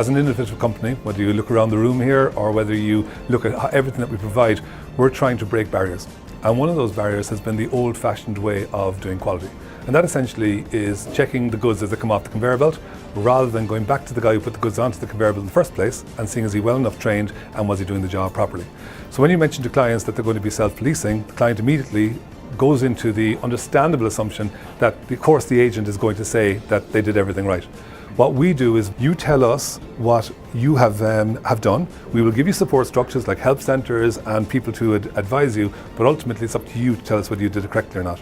as an innovative company, whether you look around the room here or whether you look at everything that we provide, we're trying to break barriers. And one of those barriers has been the old-fashioned way of doing quality. And that essentially is checking the goods as they come off the conveyor belt, rather than going back to the guy who put the goods onto the conveyor belt in the first place and seeing is he well enough trained and was he doing the job properly. So when you mention to clients that they're going to be self-policing, the client immediately goes into the understandable assumption that of course the agent is going to say that they did everything right. What we do is you tell us what you have done. We will give you support structures like help centres and people to advise you, but ultimately it's up to you to tell us whether you did it correctly or not.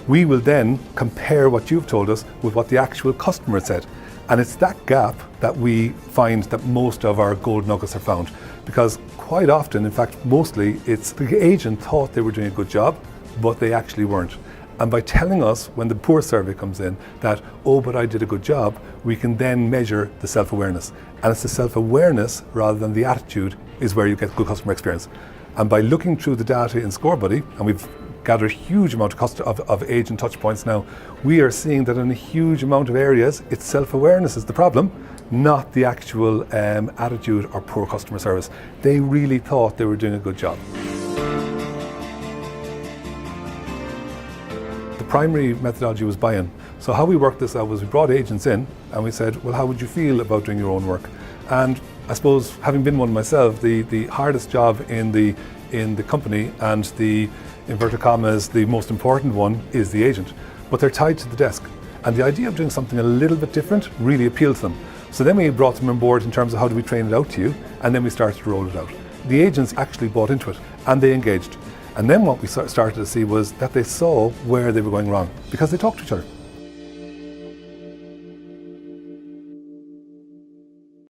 We will then compare what you've told us with what the actual customer said. And it's that gap that we find that most of our gold nuggets are found. Because quite often, in fact mostly, it's the agent thought they were doing a good job, but they actually weren't. And by telling us when the poor survey comes in that, oh, but I did a good job, we can then measure the self-awareness. And it's the self-awareness rather than the attitude is where you get good customer experience. And by looking through the data in Scorebuddy, and we've gathered a huge amount of agent touch points now, we are seeing that in a huge amount of areas, it's self-awareness is the problem, not the actual attitude or poor customer service. They really thought they were doing a good job. The primary methodology was buy-in. So how we worked this out was we brought agents in and we said, well, how would you feel about doing your own work? And I suppose, having been one myself, the hardest job in the company and the inverted commas, the most important one is the agent. But they're tied to the desk. And the idea of doing something a little bit different really appealed to them. So then we brought them on board in terms of how do we train it out to you, and then we started to roll it out. The agents actually bought into it and they engaged. And then what we started to see was that they saw where they were going wrong because they talked to each other.